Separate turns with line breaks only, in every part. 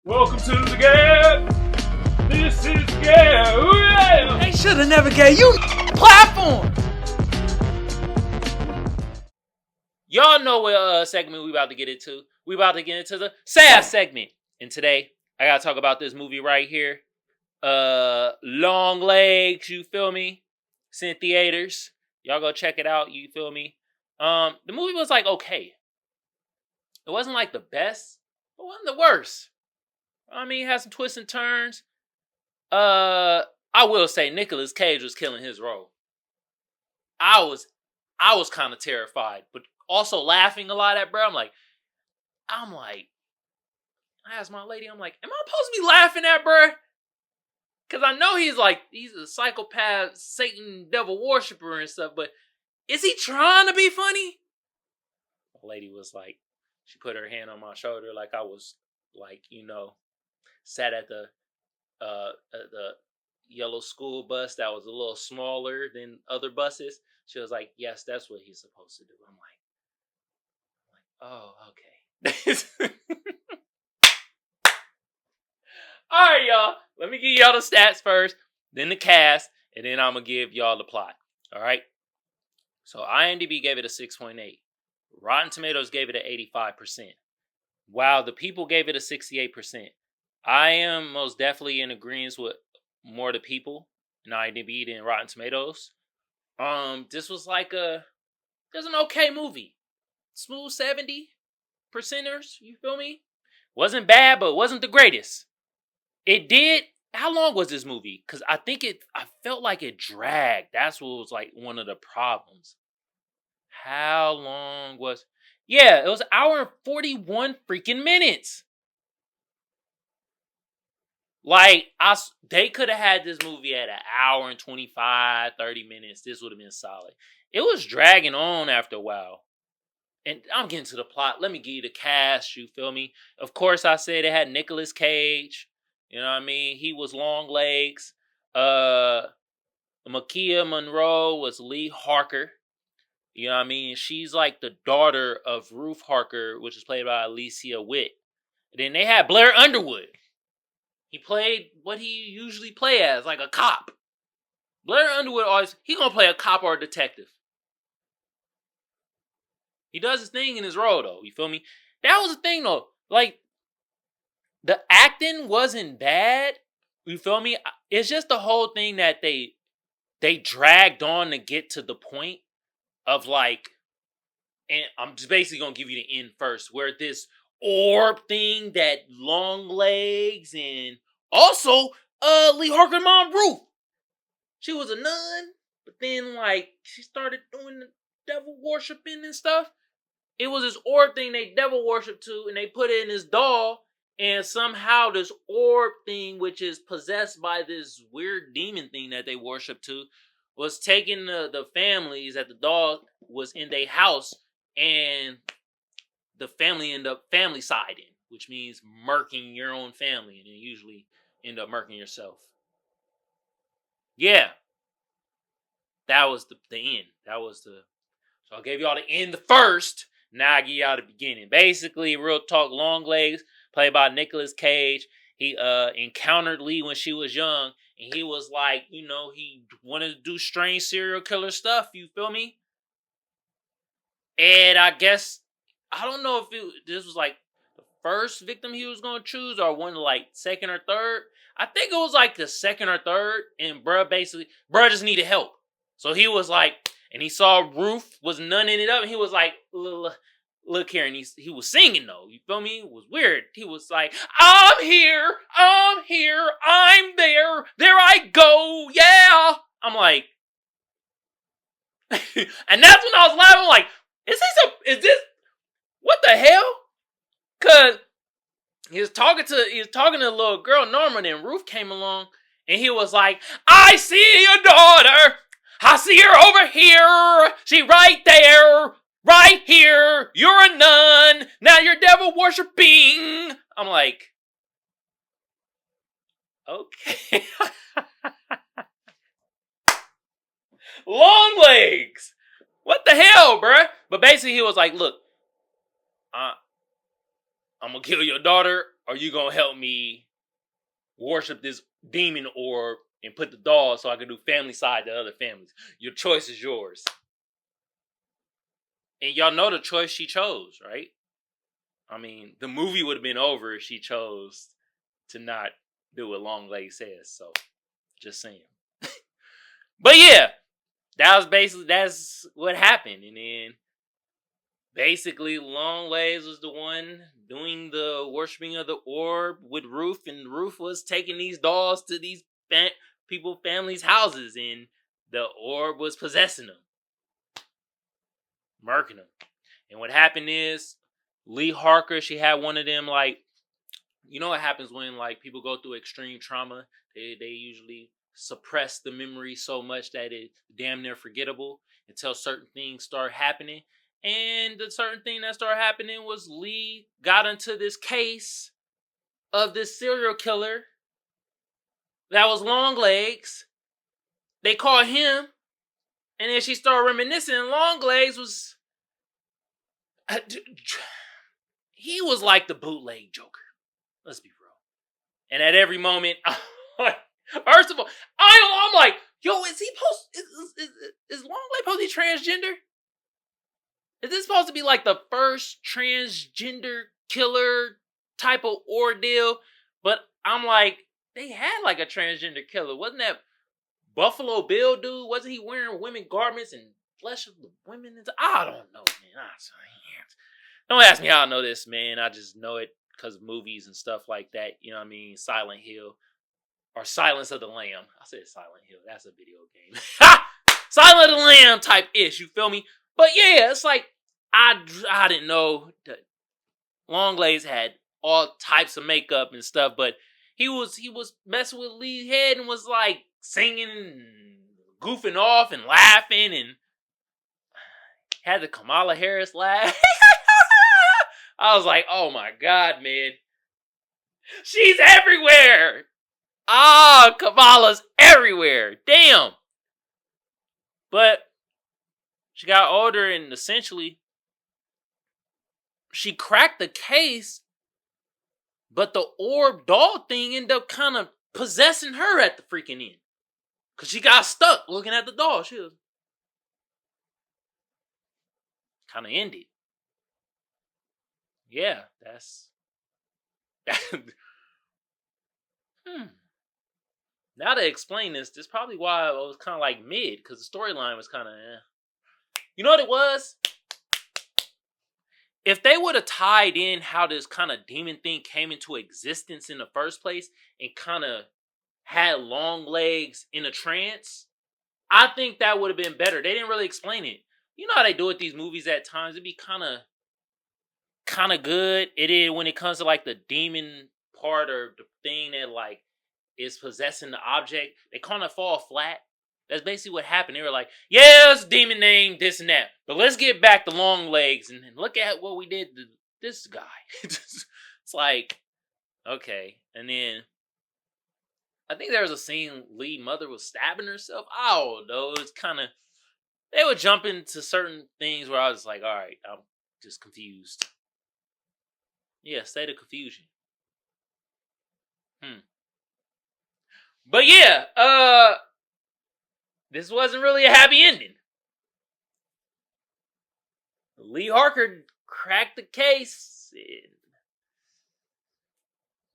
Welcome to the G.A.B. This is G.A.B.
They should have never gave you platform.
Y'all know what segment we about to get into. We about to get into the SAF segment. And today, I gotta talk about this movie right here. LongLegs, you feel me? It's in theaters. Y'all go check it out, you feel me? The movie was like okay. It wasn't like the best. It wasn't the worst. I mean, it had some twists and turns. I will say Nicolas Cage was killing his role. I was kind of terrified, but also laughing a lot at bro. I'm like, I asked my lady, I'm like, am I supposed to be laughing at bro? Because I know he's a psychopath, Satan, devil worshiper and stuff, but is he trying to be funny? My lady was like, she put her hand on my shoulder like I was sat at the yellow school bus that was a little smaller than other buses. She was like, yes, that's what he's supposed to do. I'm like, oh, okay. All right, y'all. Let me give y'all the stats first, then the cast, and then I'm going to give y'all the plot. All right? So IMDb gave it a 6.8. Rotten Tomatoes gave it an 85%. Wow, the people gave it a 68%. I am most definitely in agreement with more of the people in IMDb than Rotten Tomatoes. This was it was an okay movie. Smooth 70%ers, you feel me? Wasn't bad, but wasn't the greatest. It did. How long was this movie? Because I felt like it dragged. That's what was like one of the problems. How long was... Yeah, it was an hour and 41 freaking minutes. They could have had this movie at an hour and 25, 30 minutes. This would have been solid. It was dragging on after a while. And I'm getting to the plot. Let me give you the cast, you feel me? Of course, I said it had Nicolas Cage. You know what I mean? He was LongLegs. Makia Monroe was Lee Harker. You know what I mean? She's like the daughter of Ruth Harker, which is played by Alicia Witt. And then they had Blair Underwood. He played what he usually play as, like a cop. Blair Underwood he gonna play a cop or a detective. He does his thing in his role though, you feel me? That was the thing though. Like, the acting wasn't bad, you feel me? It's just the whole thing that they dragged on to get to the point of and I'm just basically gonna give you the end first, where this orb thing that LongLegs and also Lee Harker mom Ruth. She was a nun, but then she started doing the devil worshiping and stuff. It was this orb thing they devil worship to, and they put it in this doll, and somehow this orb thing, which is possessed by this weird demon thing that they worship to, was taking the families that the doll was in their house, and the family ended up family siding, which means murking your own family, and you usually end up murking yourself. Yeah. That was the end. So I gave y'all the end first. Now I give y'all the beginning. Basically, real talk, LongLegs, played by Nicolas Cage. He encountered Lee when she was young, and he was he wanted to do strange serial killer stuff, you feel me? And I guess, I don't know if this was the first victim he was going to choose, or one second or third. I think it was the second or third, and bruh just needed help. So he was and he saw Ruth was nunning it up, and he was like, look here, and he was singing though, you feel me? It was weird. He was like, I'm here, I'm there I go, yeah. I'm like, and that's when I was laughing, I'm like, is this, what the hell? Cause he was talking to the little girl Norma, and Ruth came along, and he was like, I see your daughter. I see her over here. She right there. Right here. You're a nun. Now you're devil worshipping. I'm like, okay. LongLegs. What the hell, bruh? But basically he was like, look, I'm gonna kill your daughter. are you gonna help me worship this demon orb and put the dolls so I can do family side to other families? Your choice is yours. And y'all know the choice she chose, right? I mean, the movie would have been over if she chose to not do what LongLegs says. So, just saying. But yeah, that's what happened. And then basically LongLegs was the one doing the worshiping of the orb with Ruth, and Ruth was taking these dolls to these families' houses, and the orb was possessing them, murking them. And what happened is Lee Harker, she had one of them, like, you know what happens when like people go through extreme trauma? They usually suppress the memory so much that it's damn near forgettable until certain things start happening. And the certain thing that started happening was Lee got into this case of this serial killer that was LongLegs. They caught him, and then she started reminiscing. LongLegs was he was like the bootleg Joker. Let's be real. And at every moment, first of all, I'm like, yo, is he is LongLegs supposed to be transgender? Is this supposed to be like the first transgender killer type of ordeal? But I'm like, they had like a transgender killer. Wasn't that Buffalo Bill dude? Wasn't he wearing women garments and flesh of the women? I don't know, man. Don't ask me how I know this, man. I just know it because of movies and stuff like that. You know what I mean? Silent Hill. Or Silence of the Lamb. I said Silent Hill. That's a video game. Silent of the Lamb type ish. You feel me? But yeah, it's like I didn't know that LongLegs had all types of makeup and stuff, but he was messing with Lee's head and was like singing and goofing off and laughing and had the Kamala Harris laugh. I was like, oh my God, man. She's everywhere. Kamala's everywhere. Damn. But she got older and essentially she cracked the case, but the orb doll thing ended up kind of possessing her at the freaking end. Because she got stuck looking at the doll. She was kind of ended. Yeah, that's... Now to explain this is probably why I was kind of like mid, because the storyline was kind of You know what it was? If they would have tied in how this kind of demon thing came into existence in the first place and kind of had LongLegs in a trance, I think that would have been better. They didn't really explain it. You know how they do with these movies at times? It'd be kind of good. It is when it comes to like the demon part or the thing that like is possessing the object. They kind of fall flat. That's basically what happened. They were like, yeah, it's a demon name, this and that. But let's get back to LongLegs and look at what we did to this guy. It's like, okay. And then I think there was a scene Lee's mother was stabbing herself. I don't know. It was kind of, they would jump into certain things where I was like, all right, I'm just confused. Yeah, state of confusion. But yeah, this wasn't really a happy ending. Lee Harker cracked the case and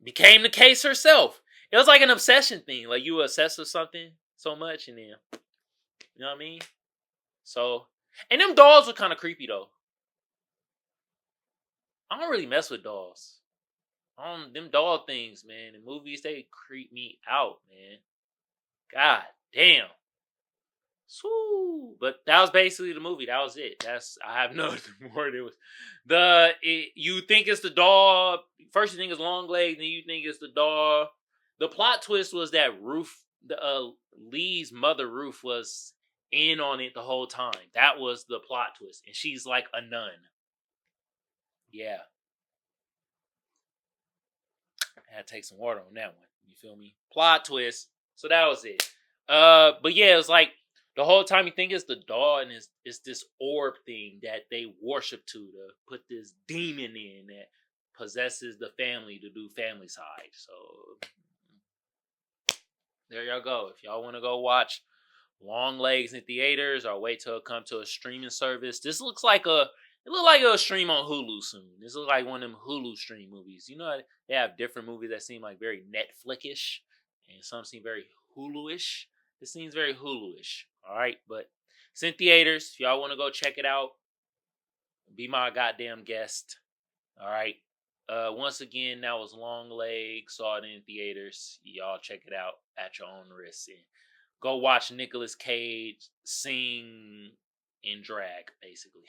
became the case herself. It was like an obsession thing. Like you obsess with something so much and then, you know what I mean? So, and them dolls were kind of creepy though. I don't really mess with dolls. Them doll things, man. In movies, they creep me out, man. God damn. Woo. But that was basically the movie. That was it. I have nothing more. It was you think it's the doll. First you think it's LongLegs, then you think it's the doll. The plot twist was that Lee's mother Ruth was in on it the whole time. That was the plot twist, and she's like a nun. Yeah, I had to take some water on that one. You feel me? Plot twist. So that was it. But yeah, it was like the whole time you think it's the doll and it's this orb thing that they worship to put this demon in that possesses the family to do family side. So there y'all go. If y'all want to go watch Long Legs in theaters or wait till it come to a streaming service, this looks like it'll stream on Hulu soon. This looks like one of them Hulu stream movies. You know, they have different movies that seem like very Netflix-ish, and some seem very Hulu-ish. This seems very Hulu-ish. All right, but it's in theaters. If y'all want to go check it out, be my goddamn guest. All right. Once again, that was Long Legs. Saw it in theaters. Y'all check it out at your own risk. And go watch Nicolas Cage sing in drag, basically.